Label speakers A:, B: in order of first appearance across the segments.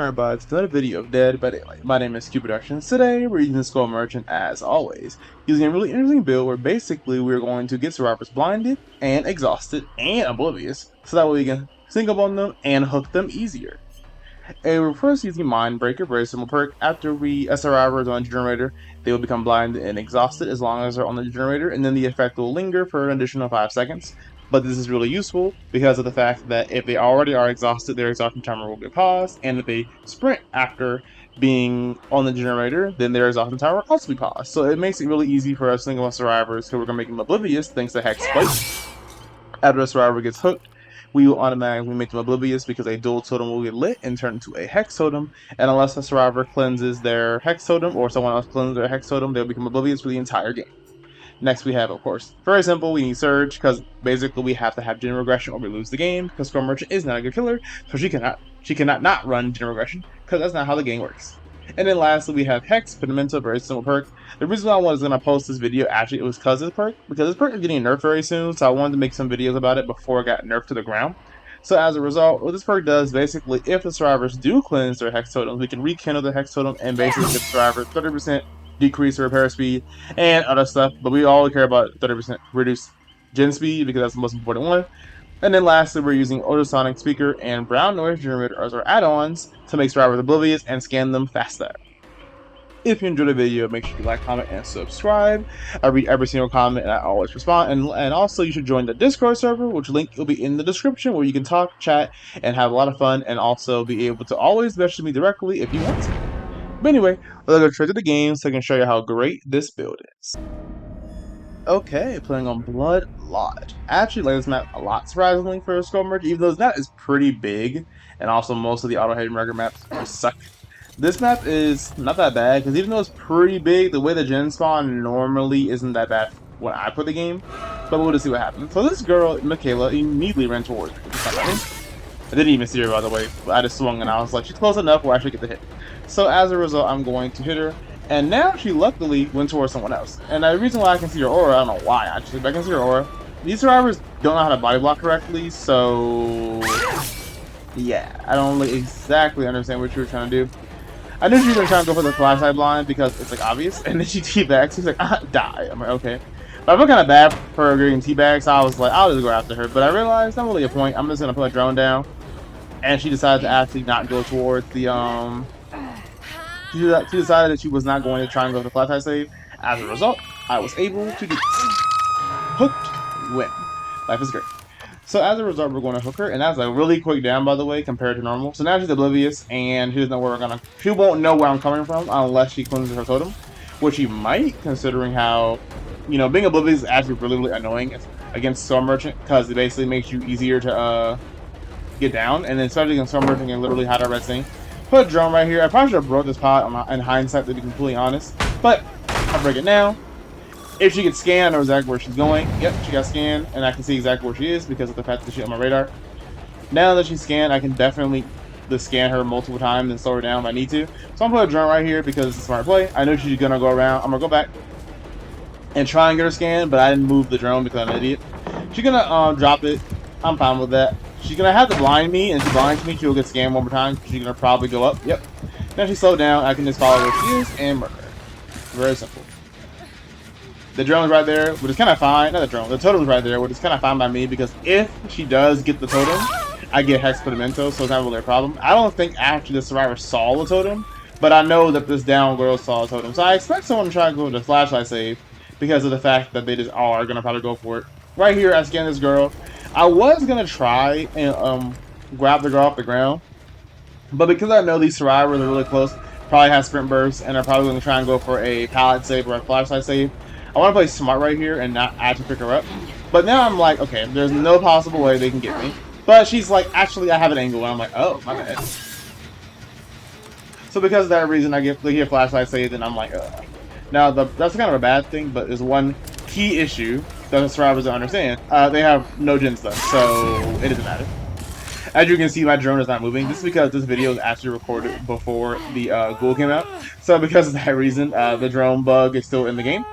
A: everybody, it's another video of Dead by Daylight. My name is Cubeproductions. Today, we're using Skull Merchant as always, using a really interesting build where basically we're going to get survivors blinded and exhausted and oblivious, so that way we can sneak up on them and hook them easier. And we're first using Mind Breaker, very simple perk. After we survivors on the generator, they will become blinded and exhausted as long as they're on the generator, and then the effect will linger for an additional 5 seconds. But this is really useful because of the fact that if they already are exhausted, their exhaustion timer will get paused, and if they sprint after being on the generator, then their exhaustion timer will also be paused. So it makes it really easy for us single survivors who are going to make them oblivious thanks to Hex Plate. After a survivor gets hooked, we will automatically make them oblivious because a dual totem will get lit and turn into a hex totem, and unless a survivor cleanses their hex totem or someone else cleanses their hex totem, they'll become oblivious for the entire game. Next we have, of course, very simple, we need Surge, because basically we have to have Gen Regression or we lose the game, because Skull Merchant is not a good killer, so she cannot not run Gen Regression, because that's not how the game works. And then lastly, we have Hex, Pentimento, very simple perk. The reason why I was going to post this video, actually, it was because of this perk. Because this perk is getting nerfed very soon, so I wanted to make some videos about it before it got nerfed to the ground. So as a result, what this perk does, basically, if the survivors do cleanse their Hex totems, we can rekindle the Hex totem and basically give the survivor 30% decrease repair speed and other stuff. But we all care about 30% reduced gen speed because that's the most important one. And then lastly, we're using ultrasonic speaker and brown noise generator as our add-ons to make survivors oblivious and scan them faster. If you enjoyed the video, make sure you like, comment, and subscribe. I read every single comment and I always respond. And also, you should join the Discord server, which link will be in the description, where you can talk, chat, and have a lot of fun, and also be able to always message me directly if you want to. But anyway, let's go straight to the game so I can show you how great this build is. Okay, playing on Blood Lodge. I actually like this map a lot, surprisingly, for a Skull Merchant, even though this map is pretty big, and also most of the auto-hidden record maps suck. This map is not that bad, because even though it's pretty big, the way the gen spawn normally isn't that bad when I play the game, but we'll just see what happens. So this girl, Michaela, immediately ran towards me. I didn't even see her, by the way, but I just swung and I was like, she's close enough where I should get the hit. So as a result, I'm going to hit her. And now she luckily went towards someone else. And the reason why I can see her aura, I don't know why actually, but I can see her aura. These survivors don't know how to body block correctly, so yeah, I don't really exactly understand what she was trying to do. I knew she was trying to go for the flashlight blind because it's like obvious, and then she teabags. She's like, die. I'm like, okay. But I feel kind of bad for her getting teabagged, so I was like, I'll just go after her. But I realized not really a point. I'm just gonna put a drone down, and she decided to actually not go towards the She decided that she was not going to try and go for the flashlight save. As a result, I was able to do this. Hooked, win. Life is great. So as a result, we're going to hook her, and that's a really quick down, by the way, compared to normal. So now she's oblivious, and she doesn't know where she won't know where I'm coming from unless she cleanses her totem, which she might, considering how, you know, being oblivious is actually really, really annoying against Skull Merchant, because it basically makes you easier to get down, and then especially against Skull Merchant, you can literally hide our red thing. Put a drone right here. I probably should have broke this pot in hindsight, to be completely honest. But I'll break it now. If she gets scanned, I know exactly where she's going. Yep, she got scanned, and I can see exactly where she is because of the fact that she's on my radar. Now that she's scanned, I can definitely scan her multiple times and slow her down if I need to. So I'm gonna put a drone right here because it's a smart play. I know she's gonna go around. I'm gonna go back and try and get her scanned, but I didn't move the drone because I'm an idiot. She's gonna drop it. I'm fine with that. She's gonna have to blind me, and if she blinds me, she'll get scanned one more time. She's gonna probably go up. Yep. Now she's slowed down. I can just follow where she is and murder her. Very simple. The drone's right there, which is kind of fine. Not the drone. The totem's right there, which is kind of fine by me because if she does get the totem, I get Hex Pentimento, so it's not really a problem. I don't think actually the survivor saw the totem, but I know that this down girl saw the totem. So I expect someone to try to go to the flashlight save because of the fact that they just all are gonna probably go for it. Right here, I scanned this girl. I was gonna try and grab the girl off the ground, but because I know these survivors are really close, probably have sprint bursts, and are probably gonna try and go for a pallet save or a flashlight save, I want to play smart right here and not actually pick her up. But now I'm like, okay, there's no possible way they can get me. But she's like, actually, I have an angle, and I'm like, oh, my bad. So because of that reason, I get a flashlight saved, and I'm like, ugh. Now that's kind of a bad thing, but there's one key issue that the survivors don't understand. They have no gen stuff, so it doesn't matter. As you can see, my drone is not moving. This is because this video is actually recorded before the ghoul came out. So because of that reason, the drone bug is still in the game.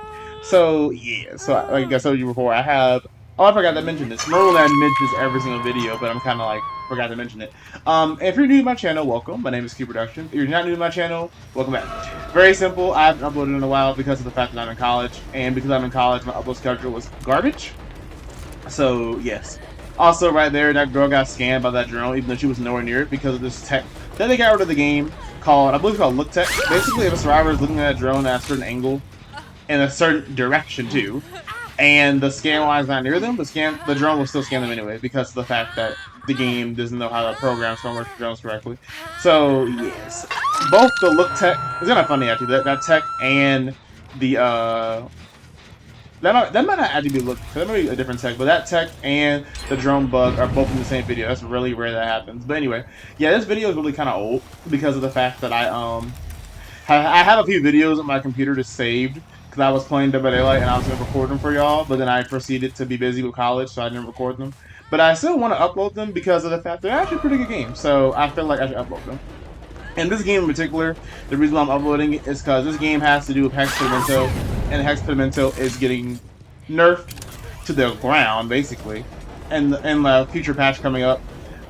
A: So yeah, so like I told you before, I have. Oh, I forgot to mention this. Normally I mention this every single video, but I'm kind of like Forgot to mention it. If you're new to my channel, welcome. My name is Cubeproductions. If you're not new to my channel, welcome back. Very simple. I haven't uploaded in a while because of the fact that I'm in college, and because I'm in college, my upload schedule was garbage. So yes. Also, right there, that girl got scanned by that drone, even though she was nowhere near it, because of this tech that they got rid of the game called, I believe it's called Look Tech. Basically, if a survivor is looking at a drone at a certain angle, in a certain direction too, and the scan line's not near them, the drone will still scan them anyway because of the fact that the game doesn't know how to program some drones correctly. So yes, both the look tech, it's kind of funny actually, that tech and the that might not actually be look, that might be a different tech, but that tech and the drone bug are both in the same video. That's really rare that happens. But anyway, yeah, this video is really kind of old because of the fact that I have a few videos on my computer just saved because I was playing Dead by Daylight and I was going to record them for y'all, but then I proceeded to be busy with college, so I didn't record them. But I still want to upload them because of the fact they're actually pretty good games, so I feel like I should upload them. And this game in particular, the reason why I'm uploading it is because this game has to do with Pentimento, and Pentimento is getting nerfed to the ground, basically. And the future patch coming up,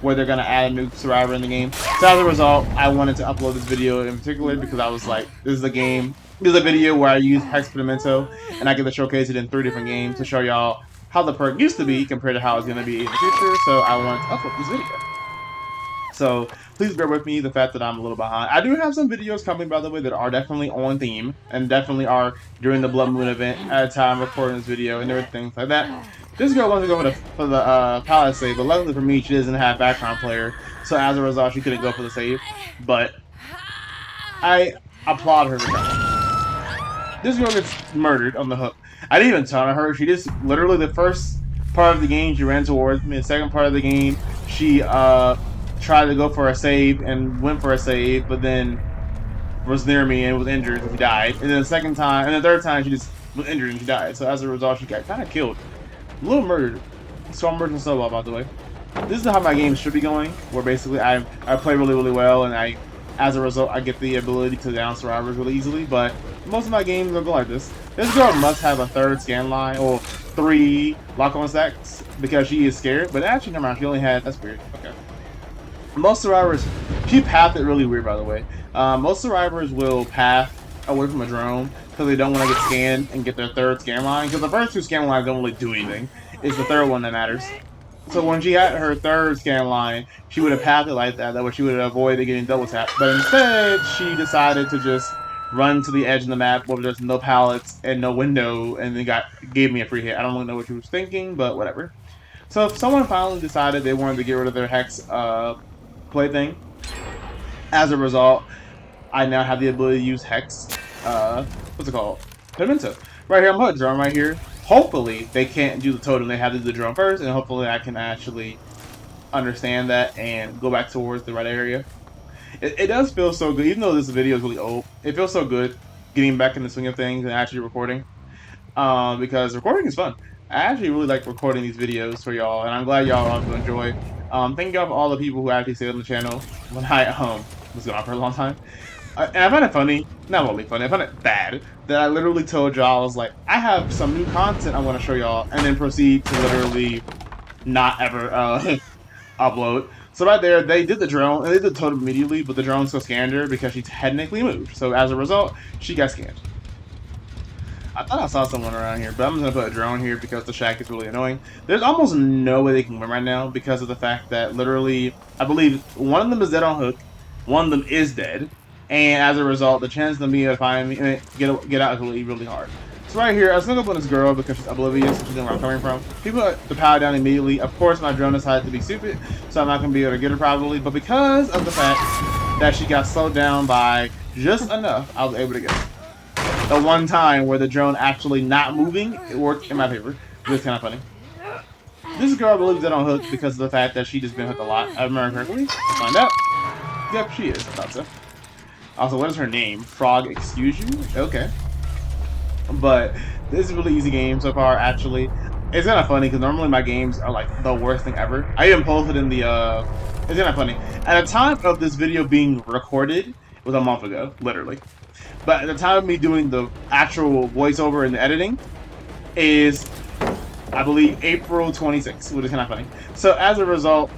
A: where they're going to add a new survivor in the game. So as a result, I wanted to upload this video in particular because I was like, this is a video where I use Pentimento, and I get to showcase it in 3 different games to show y'all how the perk used to be compared to how it's going to be in the future. So I wanted to upload this video. So please bear with me the fact that I'm a little behind. I do have some videos coming, by the way, that are definitely on theme and definitely are during the Blood Moon event at the time recording this video and everything like that. This girl wants to go for the Palisade, but luckily for me, she doesn't have background player, so as a result, she couldn't go for the save. But I applaud her for trying. This girl gets murdered on the hook. I didn't even taunt her. She just literally the first part of the game she ran towards me. The second part of the game she tried to go for a save and went for a save, but then was near me and was injured and she died. And then the second time, and the third time she just was injured and she died. So as a result, she got kind of killed. A little murdered. So I'm merging so well, by the way. This is how my games should be going, where basically I play really, really well, and as a result, I get the ability to down survivors really easily, but most of my games don't go like this. This girl must have a 3rd scan line, or 3 lock-on stacks, because she is scared, but actually, never mind, she only had, that's weird, okay. Most survivors, she pathed it really weird, by the way. Most survivors will path away from a drone because they don't want to get scanned and get their 3rd scan line, because the first 2 scan lines don't really do anything. It's the 3rd one that matters. So when she had her 3rd scan line, she would have pathed it like that way she would have avoided getting double tapped. But instead, she decided to just run to the edge of the map where there's no pallets and no window, and then gave me a free hit. I don't really know what she was thinking, but whatever. So if someone finally decided they wanted to get rid of their Hex plaything, as a result, I now have the ability to use Hex, what's it called? Pentimento. Right here, I'm putting a drone right here. Hopefully, they can't do the totem, they have to do the drone first, and hopefully I can actually understand that and go back towards the right area. It does feel so good, even though this video is really old, it feels so good getting back in the swing of things and actually recording. Because recording is fun. I actually really like recording these videos for y'all, and I'm glad y'all also enjoy. Thank y'all for all the people who actually stayed on the channel when I was gone for a long time. And I find it funny, not really funny, I find it bad, that I literally told y'all, I was like, I have some new content I want to show y'all, and then proceed to literally not ever upload. So right there, they did the drone, and they did the totem immediately, but the drone still scanned her because she technically moved. So as a result, she got scanned. I thought I saw someone around here, but I'm just going to put a drone here because the shack is really annoying. There's almost no way they can win right now because of the fact that literally, I believe one of them is dead on hook, one of them is dead, and as a result, the chance of me to find me, get out is really, really hard. So right here, I was going to go on this girl because she's oblivious, she's knowing where I'm coming from. She put the power down immediately. Of course, my drone decided to be stupid, so I'm not going to be able to get her probably, but because of the fact that she got slowed down by just enough, I was able to get her. The one time where the drone actually not moving, it worked in my favor. It was kind of funny. This girl believes that on hook because of the fact that she just been hooked a lot. I remember correctly. Let's find out. Yep, she is. I thought so. Also, what is her name? Frog Excuse You? Okay. But this is a really easy game so far, actually. It's kind of funny because normally my games are like the worst thing ever. I even posted in the, it's kind of funny. At the time of this video being recorded, it was a month ago, literally. But at the time of me doing the actual voiceover and the editing, is I believe April 26th, which is kind of funny. So as a result,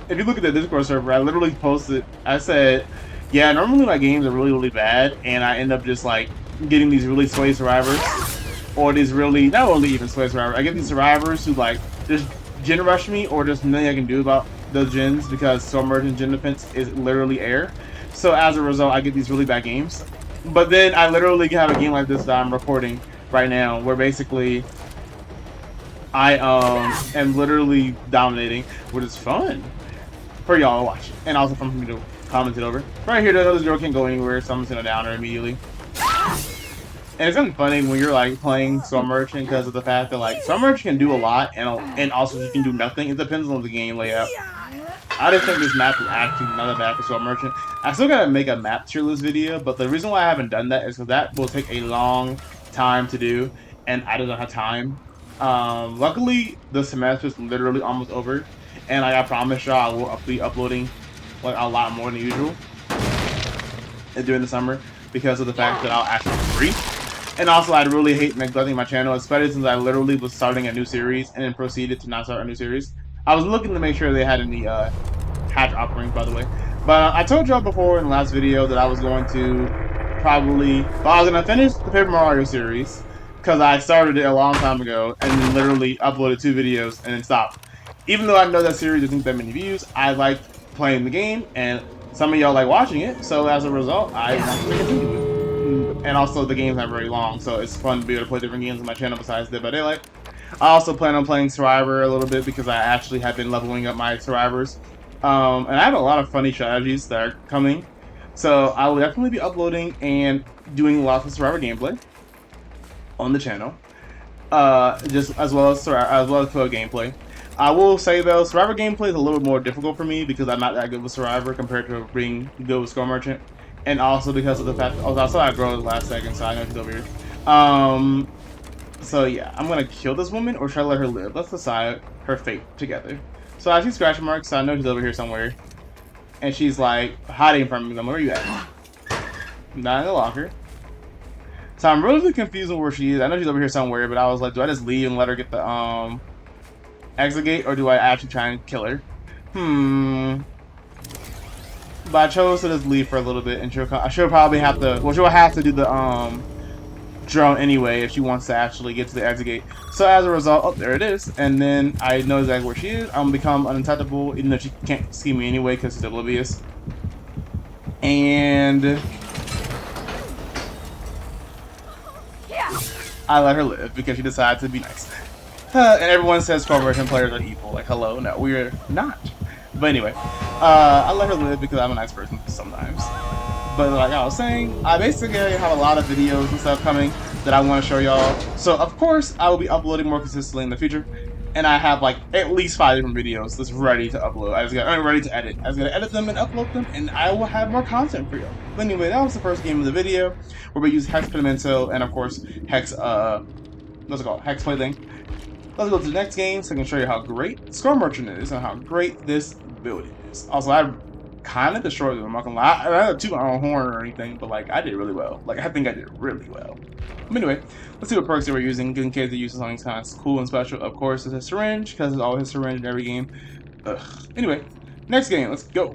A: if you look at the Discord server, I literally posted. I said, yeah, normally my games are really really bad, and I end up just like getting these really sway survivors, or these really not only even sway survivors. I get these survivors who like just gen rush me, or there's nothing I can do about those gens because Storm Merchant gen defense is literally air. So as a result, I get these really bad games. But then I literally have a game like this that I'm recording right now, where basically I am literally dominating, which is fun for y'all to watch, and also fun for me to comment it over. Right here, this girl can't go anywhere, so I'm just gonna down her immediately. And it's kind of funny when you're like playing Storm Merchant because of the fact that like Storm Merchant can do a lot, and also you can do nothing. It depends on the game layout. I just think this map is actually not that bad for Storm Merchant. I still gotta make a map tier list video, but the reason why I haven't done that is because that will take a long time to do, and I don't have time. Luckily, the semester is literally almost over, and like I promise y'all, I will be uploading like a lot more than usual during the summer because of the fact that I'll actually be free. And also, I'd really hate neglecting my channel, especially since I literally was starting a new series and then proceeded to not start a new series. I was looking to make sure they had any hatch offerings, by the way. But I told y'all before in the last video that I was going to I was going to finish the Paper Mario series because I started it a long time ago and then literally uploaded 2 videos and then stopped. Even though I know that series doesn't get that many views, I like playing the game and some of y'all like watching it. So as a result, I want to continue it. And also, the game's not very long, so it's fun to be able to play different games on my channel besides Dead by Daylight. I also plan on playing Survivor a little bit because I actually have been leveling up my Survivors. And I have a lot of funny strategies that are coming. So I will definitely be uploading and doing lots of Survivor gameplay on the channel. Just as well as code gameplay. I will say though, Survivor gameplay is a little bit more difficult for me because I'm not that good with Survivor compared to being good with Storm Merchant. And also because of the fact that I saw that girl last second, so I know she's over here. So yeah, I'm gonna kill this woman or try to let her live. Let's decide her fate together. So I see scratch marks, so I know she's over here somewhere. And she's like hiding from me. Where are you at? Not in the locker. So I'm really confused on where she is. I know she's over here somewhere, but I was like, do I just leave and let her get the exit gate, or do I actually try and kill her? But I chose to just leave for a little bit, and she'll probably have to. Well, she'll have to do the drone anyway if she wants to actually get to the exit gate. So as a result, oh, there it is, and then I know exactly where she is. I'm gonna become untouchable, even though she can't see me anyway because she's oblivious. And I let her live because she decided to be nice. And everyone says Storm Merchant players are evil. Like, hello, no, we're not. But anyway, I let her live because I'm a nice person sometimes. But like I was saying, I basically have a lot of videos and stuff coming that I want to show y'all. So of course, I will be uploading more consistently in the future. And I have like at least 5 different videos that's ready to upload. I'm ready to edit. I was gonna edit them and upload them, and I will have more content for y'all. But anyway, that was the first game of the video where we use Hex Pentimento and of course Hex what's it called? Hex Plaything. Let's go to the next game so I can show you how great Storm Merchant is and how great this build is. Also, I kind of destroyed them. I'm not gonna lie. I didn't toot my own horn or anything, but like I did really well. Like I think I did really well. But anyway, let's see what perks they were using in case they use something kind of cool and special. Of course, it's a syringe because there's always a syringe in every game. Ugh. Anyway, next game. Let's go.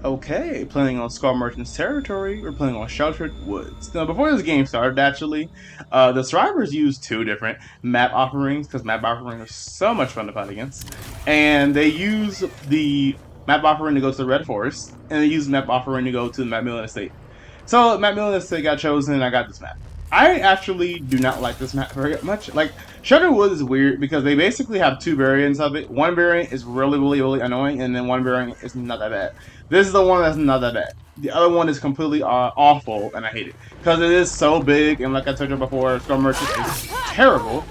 A: Okay, playing on Storm Merchant's territory, we're playing on Sheltered Woods. Now, before this game started, actually, the survivors used 2 different map offerings, because map offerings are so much fun to fight against. And they use the map offering to go to the Red Forest, and they use the map offering to go to the Macmillan Estate. So, Macmillan Estate got chosen, and I got this map. I actually do not like this map very much. Like, Sheltered Woods is weird because they basically have 2 variants of it. One variant is really, really, really annoying, and then one variant is not that bad. This is the one that's not that bad. The other one is completely awful, and I hate it. Because it is so big, and like I told you before, Storm Merchant is terrible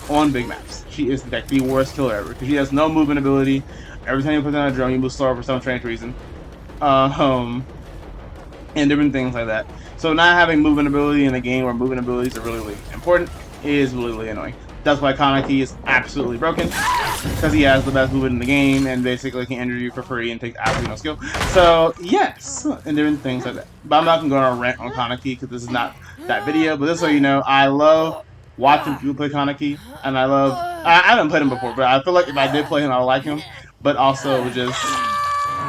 A: on big maps. She is like the worst killer ever, because she has no movement ability. Every time you put down a drone, you move slower for some strange reason. And different things like that. So not having movement ability in a game where movement abilities are really, really important is really, really annoying. That's why Kaneki is absolutely broken, because he has the best movement in the game and basically can injure you for free and take absolutely no skill. So yes, and different things like that. But I'm not going to go on a rant on Kaneki because this is not that video. But just so you know, I love watch him play Kaneki, and I haven't played him before, but I feel like if I did play him, I would like him. But also just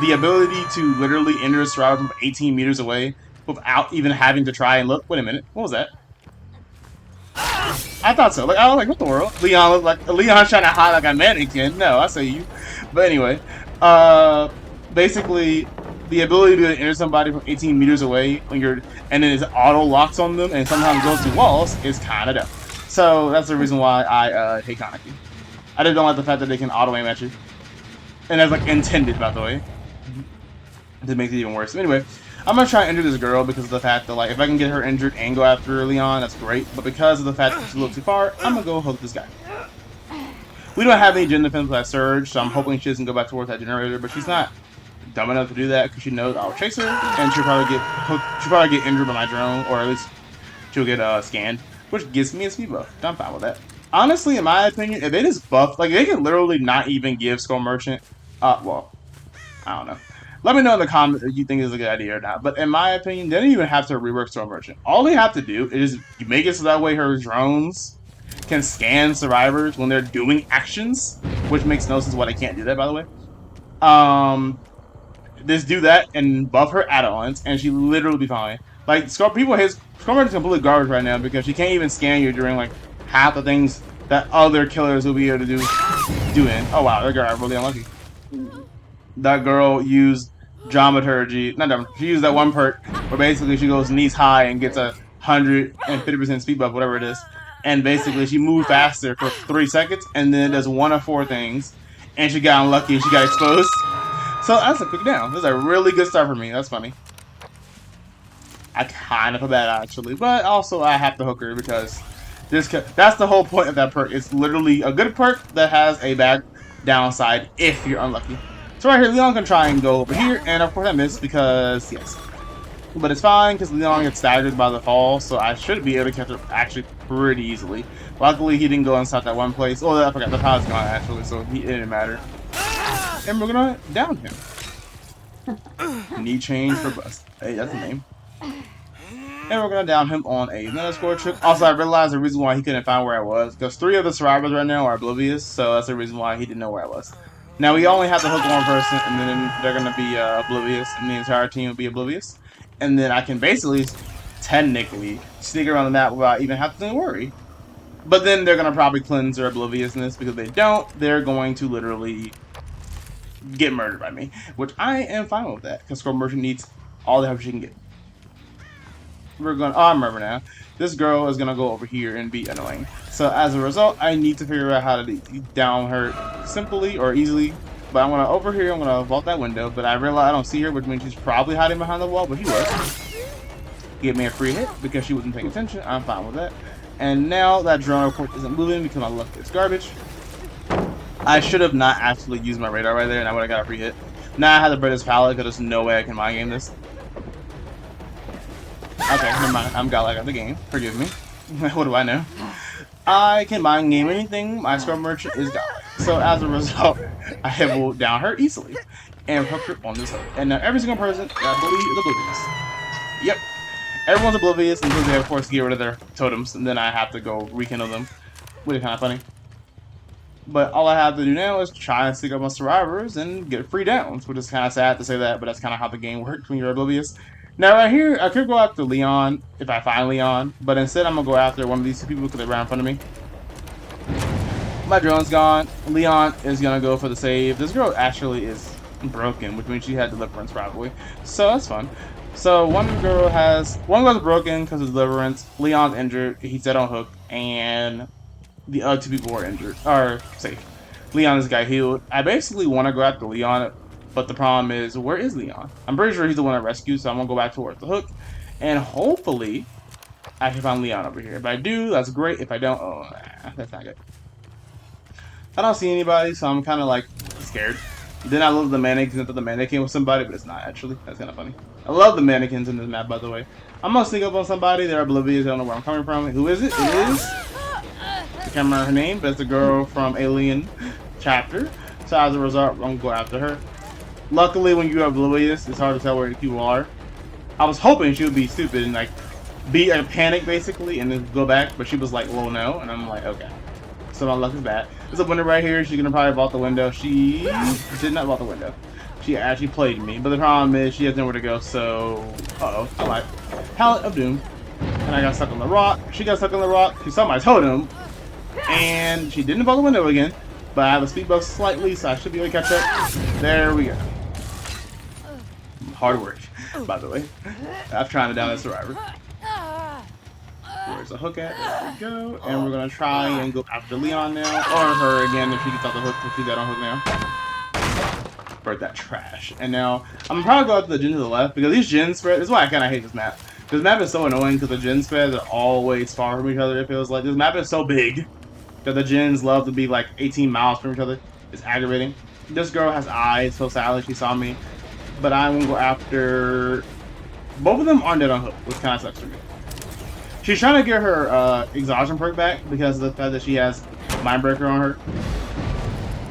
A: the ability to literally enter a survivor from 18 meters away without even having to try and look. Wait a minute, what was that? I thought so. Like I was like, what the world? Leon's trying to hide like a mannequin. No, I say you. But anyway, basically the ability to enter somebody from 18 meters away when you're and then it auto locks on them and sometimes goes through walls is kind of dumb. So that's the reason why I hate Kaneki. I just don't like the fact that they can auto aim at you, and that's like intended, by the way. That makes it even worse. So anyway, I'm gonna try and injure this girl because of the fact that like if I can get her injured and go after Leon, that's great. But because of the fact that she's a little too far, I'm gonna go hook this guy. We don't have any gen defense with that surge, so I'm hoping she doesn't go back towards that generator. But she's not dumb enough to do that because she knows I'll chase her and she'll probably get hooked. She'll probably get injured by my drone, or at least she'll get scanned, which gives me a speed buff. I'm fine with that. Honestly, in my opinion, if they just buff, like they can literally not even give Skull Merchant. Well, I don't know. Let me know in the comments if you think it's a good idea or not. But in my opinion, they don't even have to rework Skull Merchant. All they have to do is make it so that way her drones can scan survivors when they're doing actions, which makes no sense why they can't do that, by the way. Just do that and buff her add-ons, and she literally be fine. Like Skull Merchant's completely garbage right now because she can't even scan you during like half the things that other killers will be able to do in. Oh wow, that girl really unlucky. That girl used dramaturgy. Not dramaturgy. She used that one perk where basically she goes knees high and gets 150% speed buff, whatever it is. And basically she moved faster for 3 seconds and then does one of 4 things. And she got unlucky and she got exposed. So that's a quick down. This is a really good start for me. That's funny. I kind of feel bad actually, but also I have to hook her because that's the whole point of that perk. It's literally a good perk that has a bad downside if you're unlucky. So right here, Leon can try and go over here, and of course I missed because, yes. But it's fine because Leon gets staggered by the fall, so I should be able to catch her actually pretty easily. Luckily, he didn't go inside that one place. Oh, I forgot, the power's gone actually, so it didn't matter. And we're gonna down him. Knee change for bust. Hey, that's the name. And we're gonna down him on another score trick. Also, I realized the reason why he couldn't find where I was because 3 of the survivors right now are oblivious, so that's the reason why he didn't know where I was. Now we only have to hook one person, and then they're gonna be oblivious, and the entire team will be oblivious. And then I can basically, technically, sneak around the map without even having to worry. But then they're gonna probably cleanse their obliviousness because if they don't, they're going to literally get murdered by me, which I am fine with that because Skull Merchant needs all the help she can get. We're gonna. Oh, I remember now. This girl is gonna go over here and be annoying. So as a result, I need to figure out how to down her simply or easily. But I'm gonna over here. I'm gonna vault that window. But I realize I don't see her, which means she's probably hiding behind the wall. But she was. Give me a free hit because she wasn't paying attention. I'm fine with that. And now that drone, of course, isn't moving because my luck is garbage. I should have not actually used my radar right there, and I would have got a free hit. Now I have to break this pallet because there's no way I can mind game this. Okay, never mind. I'm godlike of the game. Forgive me. What do I know? I can mind game anything. My Skull Merchant is godlike. So as a result, I will down her easily and hook her on this hook. And now every single person, I believe, is oblivious. Yep. Everyone's oblivious until they, of course, get rid of their totems, and then I have to go rekindle them, which is kind of funny. But all I have to do now is try and stick up on survivors and get free downs, which is kind of sad to say that, but that's kind of how the game works when you're oblivious. Now right here, I could go after Leon if I find Leon, but instead I'm going to go after one of these 2 people because they're right in front of me. My drone's gone. Leon is going to go for the save. This girl actually is broken, which means she had deliverance probably. So that's fun. So one girl's broken because of deliverance. Leon's injured. He's dead on hook, and the other 2 people were injured or safe. Leon is the guy healed. I basically want to go after Leon, but the problem is, where is Leon? I'm pretty sure he's the one that rescued, so I'm gonna go back towards the hook, and hopefully I can find Leon over here. If I do, that's great. If I don't, oh, that's not good. I don't see anybody, so I'm kind of like scared. Then I love the mannequins. I thought the mannequin was somebody, but it's not actually. That's kind of funny. I love the mannequins in this map, by the way. I'm gonna sneak up on somebody. They're oblivious. I don't know where I'm coming from. Who is it? It is. I can't remember her name, but it's the girl from Alien chapter. So as a result, I'm gonna go after her. Luckily, when you're oblivious, it's hard to tell where people are. I was hoping she would be stupid and like be a panic basically and then go back, but she was like, well, no, and I'm like, okay. So my luck is bad. There's a window right here. She's gonna probably vault the window. She did not vault the window. She actually played me, but the problem is she has nowhere to go. So, I lied. Pallet of Doom, and I got stuck on the rock. She got stuck on the rock. She saw my totem, and she didn't vault the window again. But I have a speed buff slightly, so I should be able to catch up. There we go. Hard work, by the way. I'm trying to down that survivor. Where's the hook at? There we go. And we're gonna try and go after Leon now, or her again if she gets off the hook. If she's got on hook now. Burn that trash. And now I'm probably go out to the gen to the left because these gen spreads. This is why I kind of hate this map. This map is so annoying because the gen spreads are always far from each other. It feels like this map is so big that the gens love to be like 18 miles from each other. It's aggravating. This girl has eyes, so sadly she saw me. But I'm gonna go after. Both of them aren't dead on hook, which kind of sucks for me. She's trying to get her exhaustion perk back because of the fact that she has Mindbreaker on her.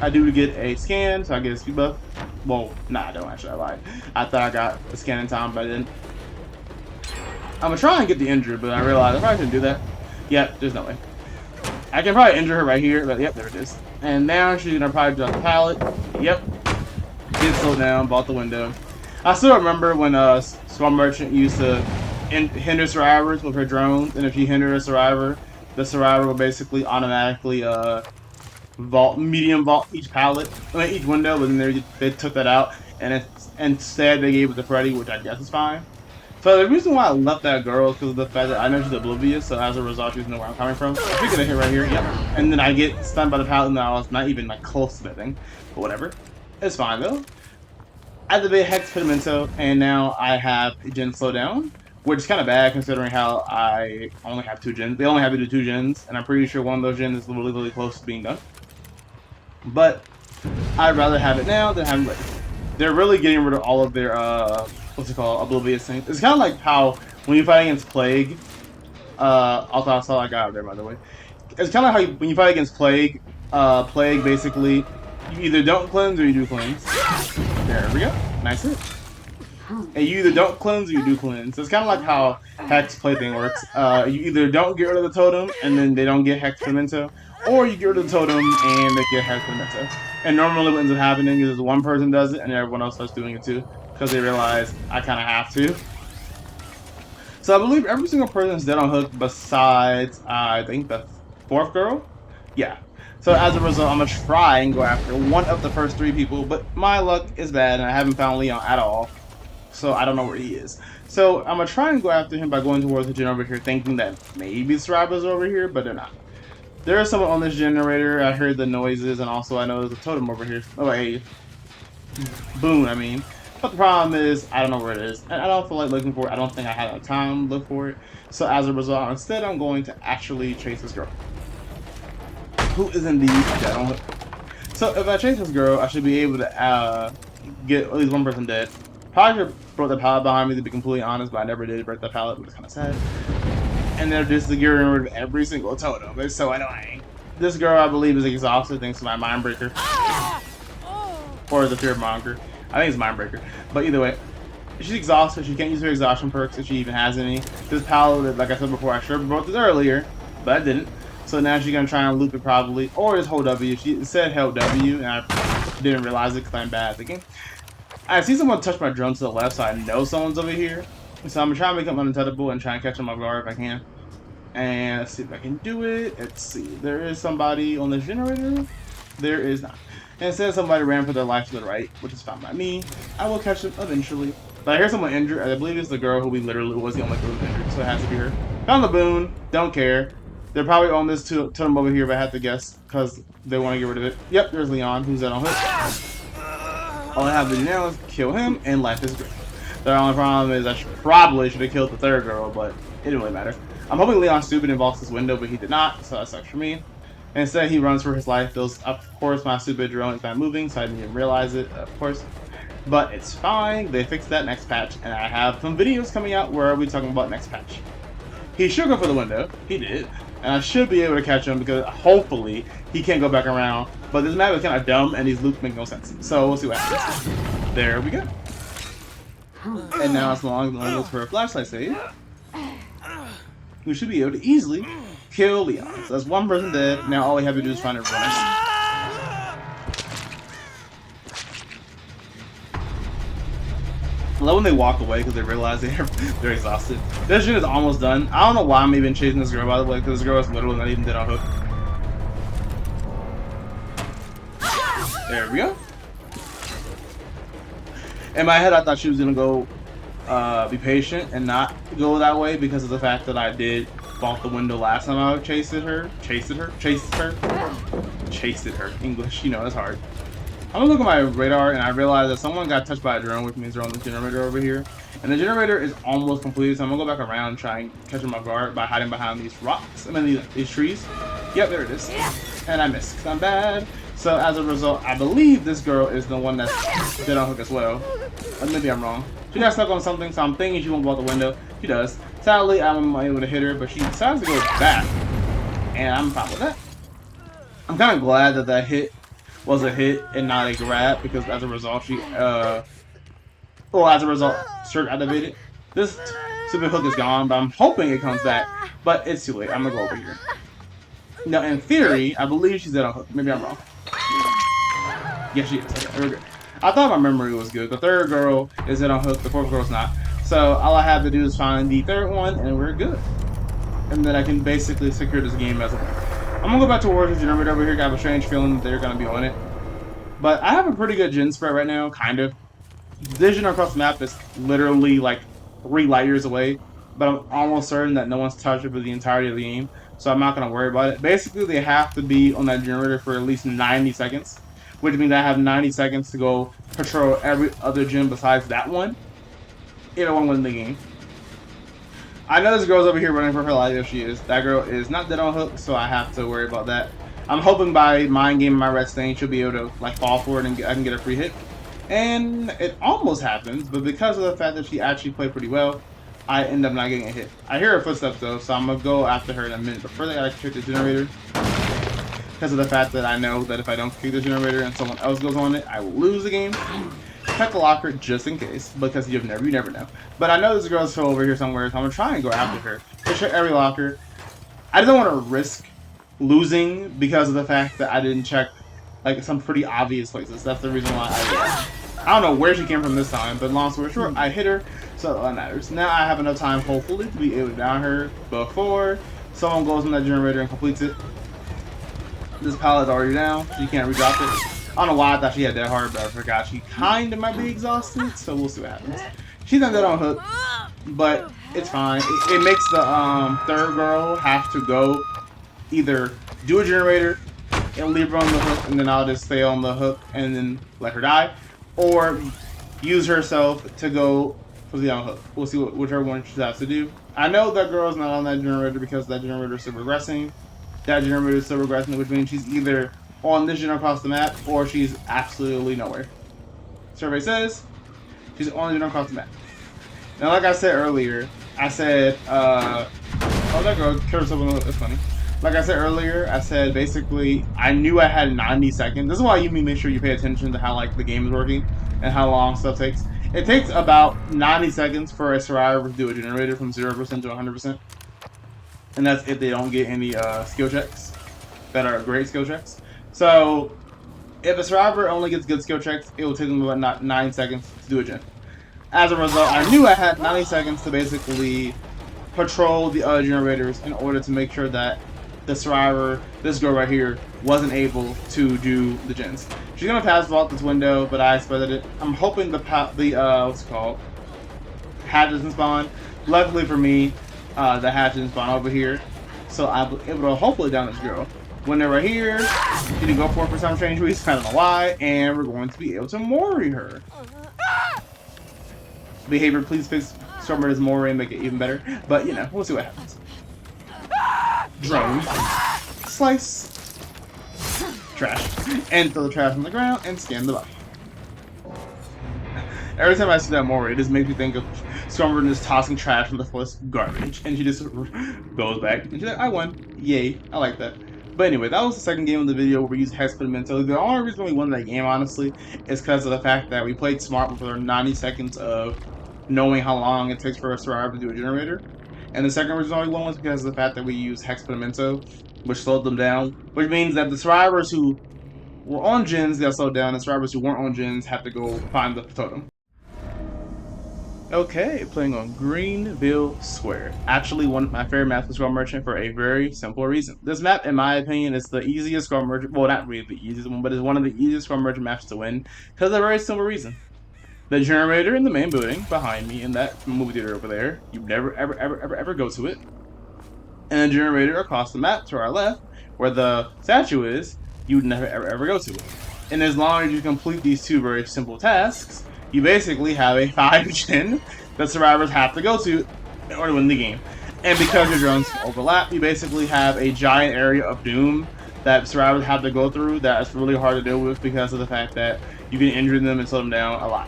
A: I do get a scan, so I get a speed buff. Well, nah, I don't actually. I lied. I thought I got a scan in time, but I didn't. I'm gonna try and get the injured, but I realized I probably shouldn't do that. Yep, there's no way. I can probably injure her right here, but yep, there it is. And now she's gonna probably drop the pallet. Yep. Get slowed down, bought the window. I still remember when Small Merchant used to hinder survivors with her drones, and if you hinder a survivor, the survivor will basically automatically medium vault each pallet, each window, but then they took that out, and instead they gave it to Freddy, which I guess is fine. So the reason why I left that girl is because of the fact that I know she's oblivious, so as a result, she doesn't know where I'm coming from. If we get a hit right here, yep. And then I get stunned by the pallet, and I was not even like close to that thing. But whatever. It's fine though. I had the big Hex Pentimento, and now I have a gen slowdown, which is kind of bad considering how I only have 2 gens. They only have to do 2 gens, and I'm pretty sure one of those gens is really, really close to being done. But I'd rather have it now than have it later. They're really getting rid of all of their what's it called, oblivious things. It's kind of like how when you fight against Plague, also I saw that guy out there, by the way. It's kind of how when you fight against Plague, Plague basically, you either don't cleanse or you do cleanse. There we go, nice hit. And you either don't cleanse or you do cleanse. So it's kind of like how Hex Plaything works. You either don't get rid of the totem and then they don't get Hex Pentimento, or you get rid of the totem and they get Hex Pentimento. And normally what ends up happening is one person does it and everyone else starts doing it too, because they realize I kind of have to. So I believe every single person is dead on hook besides, I think, the 4th girl? Yeah. So as a result, I'm going to try and go after one of the first 3 people, but my luck is bad and I haven't found Leon at all. So I don't know where he is. So I'm going to try and go after him by going towards the gen over here, thinking that maybe the survivors are over here, but they're not. There is someone on this generator. I heard the noises, and also I know there's a totem over here. Oh, a boon, I mean. But the problem is, I don't know where it is. And I don't feel like looking for it. I don't think I have enough time to look for it. So as a result, instead, I'm going to actually chase this girl, who is indeed dead on hook. So if I chase this girl, I should be able to get at least one person dead. Probably should have brought the pallet behind me, to be completely honest, but I never did break the pallet, which is kind of sad. And they're just getting rid of every single totem. It's so annoying. This girl, I believe, is exhausted thanks to my Mindbreaker. Or the Fear Monger. I think it's Mindbreaker. But either way, she's exhausted. She can't use her exhaustion perks if she even has any. This pallet, like I said before, I should have brought this earlier, but I didn't. So now she's going to try and loop it probably. Or just hold W. She said held W, and I didn't realize it because I'm bad at the game. I see someone touch my drone to the left, so I know someone's over here. So I'm going to try and make them unintelligible and try and catch them off guard if I can. And let's see if I can do it. Let's see. There is somebody on this generator. There is not. And instead somebody ran for their life to the right, which is fine by me. I will catch them eventually. But I hear someone injured. I believe it's the girl who we literally was the only girl who was injured, so it has to be her. Found the boon. Don't care. They're probably on this totem over here, but I have to guess because they want to get rid of it. Yep, there's Leon, who's dead on hook. All I have to do now is kill him, and life is great. The only problem is I probably should have killed the 3rd girl, but it didn't really matter. I'm hoping Leon's stupid and vaults this window, but he did not, so that sucks for me. And instead, he runs for his life. Those, of course, my stupid drone is not moving, so I didn't even realize it, of course. But it's fine. They fixed that next patch, and I have some videos coming out where we'll be talking about next patch. He should go for the window. He did. And I should be able to catch him because hopefully he can't go back around. But this map is kind of dumb, and these loops make no sense. So we'll see what happens. There we go. And now as long as I look for a flashlight save. we should be able to easily kill Leon. So that's one person dead. Now all we have to do is find everyone else. I love when they walk away because they realize they're exhausted. This shit is almost done. I don't know why I'm even chasing this girl, by the way, because this girl is literally not even dead on hook. There we go. In my head, I thought she was gonna go be patient and not go that way because of the fact that I did vault the window last time I chased her. English, you know, it's hard. I'm gonna look at my radar and I realize that someone got touched by a drone, which means they're on the generator over here. And the generator is almost completed, so I'm gonna go back around and try and catch them off guard by hiding behind these rocks. I mean, these trees. Yep, there it is. And I missed, because I'm bad. So as a result, I believe this girl is the one that's dead on hook as well. Maybe I'm wrong. She got stuck on something, so I'm thinking she won't go out the window. She does. Sadly, I'm able to hit her, but she decides to go back. And I'm fine with that. I'm kind of glad that that hit was a hit and not a grab, because as a result, Surge activated. This stupid hook is gone, but I'm hoping it comes back. But it's too late. I'm gonna go over here. Now, in theory, I believe she's dead on hook. Maybe I'm wrong. Yes, she is. Okay, we're good. I thought my memory was good. The third girl is dead on hook. The fourth girl's not. So all I have to do is find the third one, and we're good. And then I can basically secure this game as a win. I'm gonna go back towards the generator over here. I have a strange feeling that they're gonna be on it. But I have a pretty good gen spread right now, kind of. Vision across the map is literally like 3 light years away, but I'm almost certain that no one's touched it for the entirety of the game, so I'm not gonna worry about it. Basically, they have to be on that generator for at least 90 seconds, which means I have 90 seconds to go patrol every other gen besides that one if I want to win the game. I know this girl's over here running for her life. If she is, that girl is not dead on hook, so I have to worry about that. I'm hoping by mind gaming my red stain, she'll be able to like fall for it and I can get a free hit. And it almost happens, but because of the fact that she actually played pretty well, I end up not getting a hit. I hear her footsteps though, so I'm gonna go after her in a minute. But first, I gotta kick the generator because of the fact that I know that if I don't kick the generator and someone else goes on it, I will lose the game. Check the locker just in case, because you never know. But I know this girl's still over here somewhere, so I'm gonna try and go after her. Push her every locker. I don't want to risk losing because of the fact that I didn't check like some pretty obvious places. That's the reason why I don't know where she came from this time, but long story short, I hit her, so that matters. Now I have enough time, hopefully, to be able to down her before someone goes in that generator and completes it. This pallet's already down, so you can't redrop it. I don't know why I thought she had that hard, but I forgot she kind of might be exhausted, so we'll see what happens. She's not dead on hook, but it's fine. It makes the third girl have to go either do a generator and leave her on the hook, and then I'll just stay on the hook and then let her die, or use herself to go for the on hook. We'll see whichever one she has to do. I know that girl's not on that generator because that generator is still regressing. That generator is still regressing, which means she's either on this gen across the map or she's absolutely nowhere. Survey says she's on the gen across the map. Now, like I said earlier, I said, oh, that girl killed herself on the hook. That's funny. Like I said earlier, I said basically I knew I had 90 seconds. This is why you make sure you pay attention to how like the game is working and how long stuff takes. It takes about 90 seconds for a survivor to do a generator from 0% to 100%. And that's if they don't get any skill checks that are great skill checks. So if a survivor only gets good skill checks, it will take them about 9 seconds to do a gen. As a result, I knew I had 90 seconds to basically patrol the other generators in order to make sure that the survivor, this girl right here, wasn't able to do the gens. She's gonna pass vault this window, but I expected it. I'm hoping the what's it called, hatch doesn't spawn. Luckily for me, the hatch didn't spawn over here, so I'm able to hopefully down this girl. When they're right here, she didn't go for some strange reason, I don't know why, and we're going to be able to Mori her. Behavior, please fix Stormbird's Mori and make it even better. But you know, we'll see what happens. Drone. Slice. Trash. And throw the trash on the ground and scan the body. Every time I see that Mori, it just makes me think of Stormbird just tossing trash from the forest garbage. And she just goes back. And she's like, I won. Yay. I like that. But anyway, that was the second game of the video where we used Pentimento. The only reason we won that game, honestly, is because of the fact that we played smart for 90 seconds of knowing how long it takes for a survivor to do a generator. And the second reason why we won was because of the fact that we used Pentimento, which slowed them down. Which means that the survivors who were on gens got slowed down, and survivors who weren't on gens had to go find the totem. Okay, playing on Greenville Square. Actually, one of my favorite maps for Scroll Merchant for a very simple reason. This map, in my opinion, is the easiest Scroll Merchant. Well, not really the easiest one, but it's one of the easiest Scroll Merchant maps to win because of a very simple reason. The generator in the main building behind me in that movie theater over there, you never ever go to it. And the generator across the map to our left, where the statue is, you would never ever go to it. And as long as you complete these two very simple tasks, you basically have a 5-gen that survivors have to go to in order to win the game. And because your drones overlap, you basically have a giant area of doom that survivors have to go through that is really hard to deal with because of the fact that you can injure them and slow them down a lot.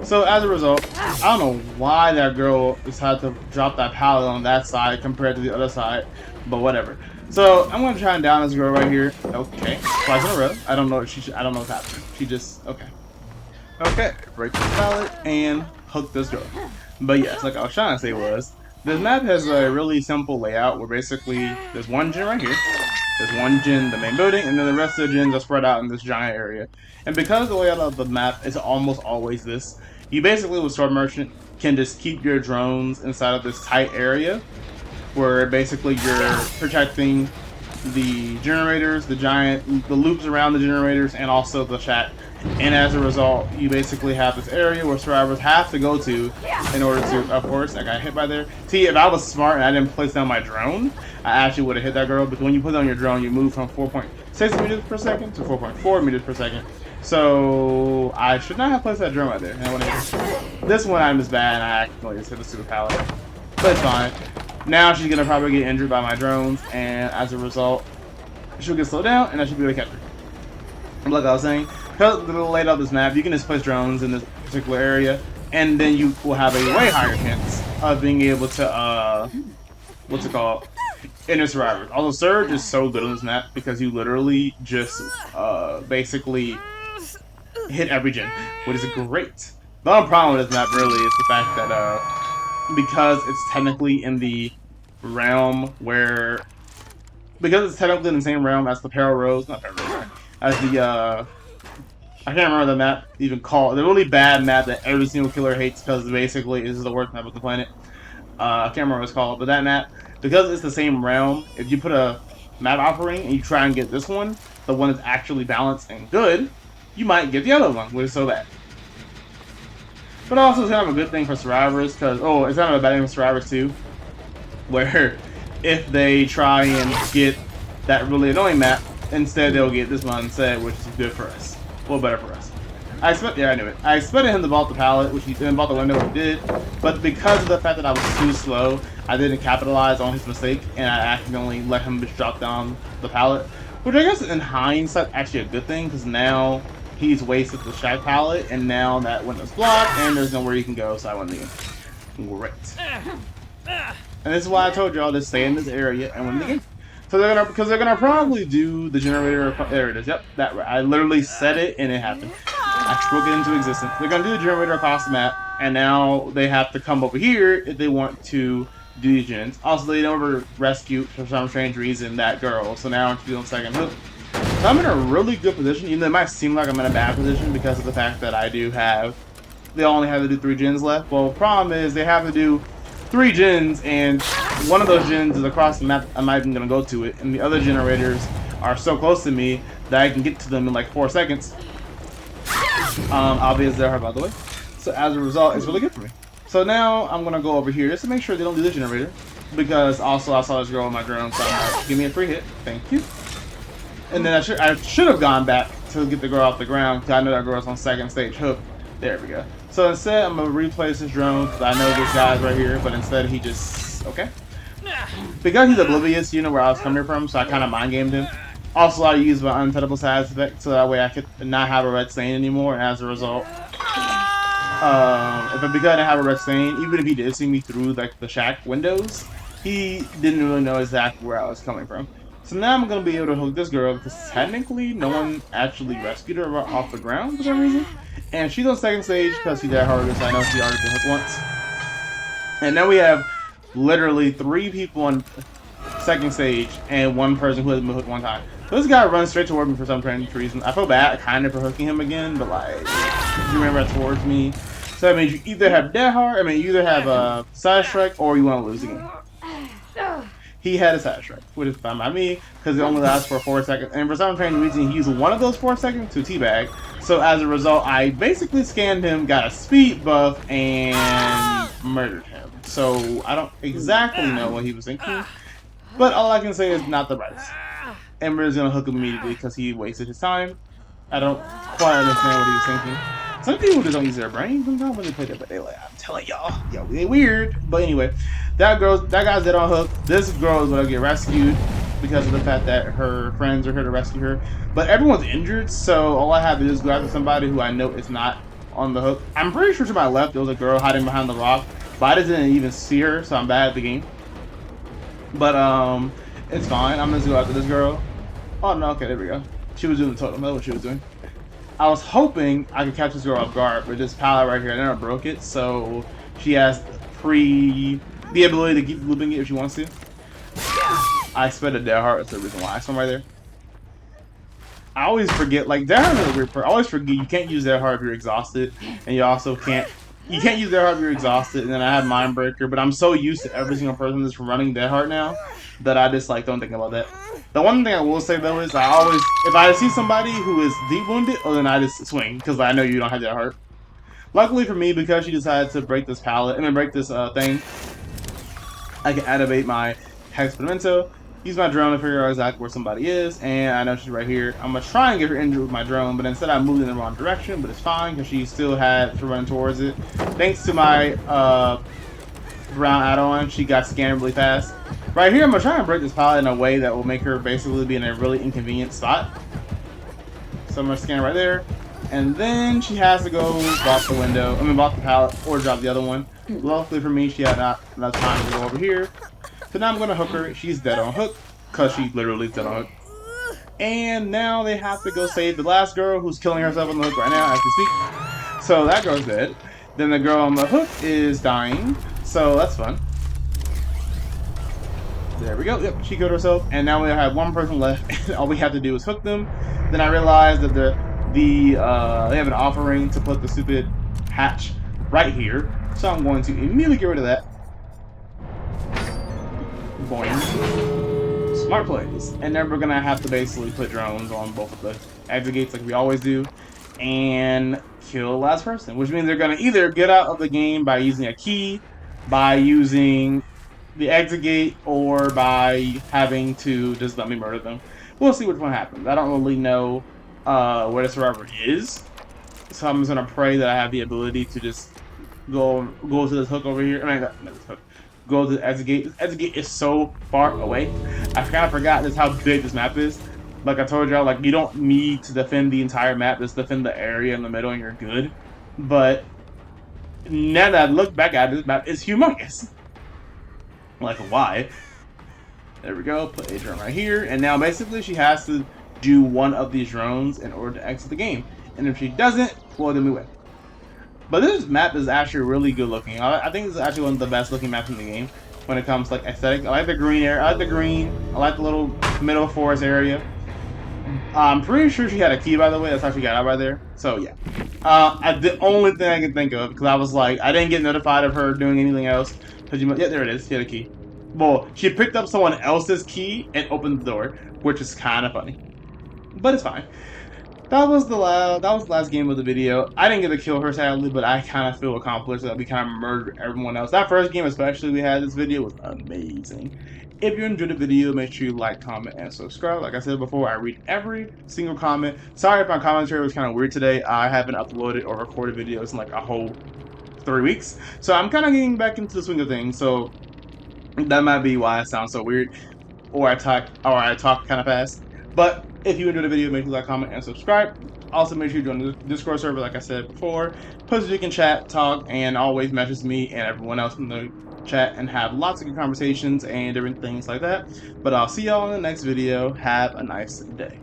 A: So as a result, I don't know why that girl decided to drop that pallet on that side compared to the other side, but whatever. So I'm gonna try and down this girl right here. Okay, twice in a row. I don't know if I don't know what's happening. She just okay. Okay, break the pallet and hook this girl. But yes, like I was trying to say was, this map has a really simple layout where basically there's one gen right here, there's one gen in the main building, and then the rest of the gens are spread out in this giant area. And because the layout of the map is almost always this, you basically with Sword Merchant can just keep your drones inside of this tight area where basically you're protecting the generators, the loops around the generators, and also the shack. And as a result, you basically have this area where survivors have to go to in order to, of course, I got hit by there. See, if I was smart and I didn't place down my drone, I actually would have hit that girl, because when you put down your drone, you move from 4.6 meters per second to 4.4 meters per second. So I should not have placed that drone right there. And I hit this one item is bad, and I accidentally just hit the super pallet. But it's fine. Now she's going to probably get injured by my drones, and as a result, she'll get slowed down, and I should be able to catch her. Like I was saying, because of the layout of this map, you can just place drones in this particular area, and then you will have a way higher chance of being able to, what's it called? Enter survivors. Also, Surge is so good on this map because you literally just, basically hit every gen, which is great. The only problem with this map really is the fact that, because it's technically in the realm where, because it's technically in the same realm as the Peril Rose, not Peril Rose, as the, I can't remember the map even called. The really bad map that every single killer hates because basically it is the worst map of the planet. I can't remember what it's called, but that map, because it's the same realm, if you put a map offering and you try and get this one, the one that's actually balanced and good, you might get the other one, which is so bad. But also it's kind of a good thing for survivors, because, oh, it's kind of a bad thing for survivors too, where if they try and get that really annoying map, instead they'll get this one instead, which is good for us. Well, better for us. I knew it. I expected him to vault the pallet, which he didn't vault the window, which he did, but because of the fact that I was too slow, I didn't capitalize on his mistake, and I accidentally let him just drop down the pallet, which I guess in hindsight actually a good thing, because now he's wasted the shack pallet, and now that window's blocked, and there's nowhere you can go, so I win the game. Great. And this is why I told y'all to stay in this area and win the game. So they're gonna probably do the generator. There it is. Yep, that right. I literally said it and it happened. I spoke it into existence. They're gonna do the generator across the map, and now they have to come over here if they want to do these gens. Also, they never rescued for some strange reason that girl. So now I'm doing second hook. So I'm in a really good position, even though it might seem like I'm in a bad position because of the fact that they only have to do 3 gens left. Well, the problem is they have to do 3 gens, and one of those gens is across the map. I'm not even gonna go to it, and the other generators are so close to me that I can get to them in like 4 seconds. Obvious there, by the way. So as a result, it's really good for me. So now I'm gonna go over here just to make sure they don't do the generator, because also I saw this girl on my drone, so I'm like, give me a free hit, thank you. And then I should have gone back to get the girl off the ground, because I know that girl's on second stage hook. There we go. So instead, I'm gonna replace this drone, because I know this guy's right here, but instead he just, okay. Because he's oblivious, you know where I was coming from, so I kind of mind gamed him. Also, I use my untenable side effect, so that way I could not have a red stain anymore, and as a result, if I began to have a red stain, even if he did see me through like the shack windows, he didn't really know exactly where I was coming from. So now I'm gonna be able to hook this girl, because technically no one actually rescued her off the ground for some reason. And she's on second stage because she's that hard, so I know she already been hooked once. And now we have literally 3 people on second stage and 1 person who hasn't been hooked 1 time. So this guy runs straight toward me for some strange reason. I feel bad kind of for hooking him again, but like, you remember towards me. So that means you either have dead hard, you either have a side strike or you want to lose again. He had a side strike, which is fine by me because it only lasts for 4 seconds. And for some strange reason, he used one of those 4 seconds to teabag. So as a result, I basically scanned him, got a speed buff, and murdered him. So I don't exactly know what he was thinking, but all I can say is not the brightest. Ember's gonna hook him immediately because he wasted his time. I don't quite understand what he was thinking. Some people just don't use their brain sometimes when they play that, but they like, I'm telling y'all, yo, they weird. But anyway, that guy's dead on hook. This girl is gonna get rescued because of the fact that her friends are here to rescue her. But everyone's injured, so all I have to do is go after somebody who I know is not on the hook. I'm pretty sure to my left there was a girl hiding behind the rock, but I didn't even see her, so I'm bad at the game. But it's fine. I'm gonna go after this girl. Oh no, okay, there we go. She was doing the totem. That's what she was doing. I was hoping I could catch this girl off guard, but this pallet right here, I never broke it, so she has the ability to keep looping it if she wants to. I spent a dead heart, that's the reason why I saw him right there. I always forget, like, dead heart is a weird part. I always forget you can't use dead heart if you're exhausted, and you also can't use dead heart if you're exhausted, and then I have mind breaker, but I'm so used to every single person that's running dead heart now that I just like don't think about that. The one thing I will say though is I always, if I see somebody who is deep wounded, then I just swing because I know you don't have that heart. Luckily for me, because she decided to break this pallet, break this thing, I can activate my Pentimento, use my drone to figure out exactly where somebody is, and I know she's right here. I'm gonna try and get her injured with my drone, but instead I moved in the wrong direction, but it's fine because she still had to run towards it. Thanks to my brown add-on, she got scanned really fast. Right here, I'm gonna try and break this pallet in a way that will make her basically be in a really inconvenient spot. So I'm gonna scan right there, and then she has to go block the window. Block the pallet or drop the other one. Luckily for me, she had not enough time to go over here. So now I'm gonna hook her. She's dead on hook because she literally is dead on hook. And now they have to go save the last girl who's killing herself on the hook right now as we speak. So that girl's dead. Then the girl on the hook is dying. So that's fun. There we go. Yep, she killed herself, and now we have 1 person left. All we have to do is hook them. Then I realized that they have an offering to put the stupid hatch right here, so I'm going to immediately get rid of that. Boing. Smart plays. And then we're gonna have to basically put drones on both of the exit gates like we always do, and kill the last person, which means they're gonna either get out of the game by using a key, by using the exit gate, or by having to just let me murder them. We'll see which one happens. I don't really know where the survivor is, so I'm just gonna pray that I have the ability to just go to this hook over here. Not this hook. Go to the exit gate. This exit gate is so far away. I kind of forgot just how big this map is. Like I told y'all, like you don't need to defend the entire map. Just defend the area in the middle, and you're good. But now that I look back at it, this map is humongous. Like, why? There we go, put a drone right here, and now basically she has to do one of these drones in order to exit the game. And if she doesn't, well then we win. But this map is actually really good looking. I think this is actually one of the best looking maps in the game when it comes to like aesthetic. I like the green area, I like the green, I like the little middle forest area. I'm pretty sure she had a key, by the way. That's how she got out right there. So yeah, the only thing I can think of, because I was like, I didn't get notified of her doing anything else. Yeah, there it is. She had a key. Well, she picked up someone else's key and opened the door, which is kind of funny, but it's fine. That was the last game of the video. I didn't get to kill her sadly, but I kind of feel accomplished that we kind of murdered everyone else. That first game, especially we had this video, was amazing. If you enjoyed the video, make sure you like, comment, and subscribe. Like I said before, I read every single comment. Sorry if my commentary was kind of weird today. I haven't uploaded or recorded videos in like a whole 3 weeks, so I'm kind of getting back into the swing of things. So that might be why I sound so weird, or I talk kind of fast. But if you enjoyed the video, make sure you like, comment, and subscribe. Also, make sure you join the Discord server, like I said before, so you can chat, talk, and always message me and everyone else in the chat and have lots of good conversations and different things like that. But I'll see y'all in the next video. Have a nice day.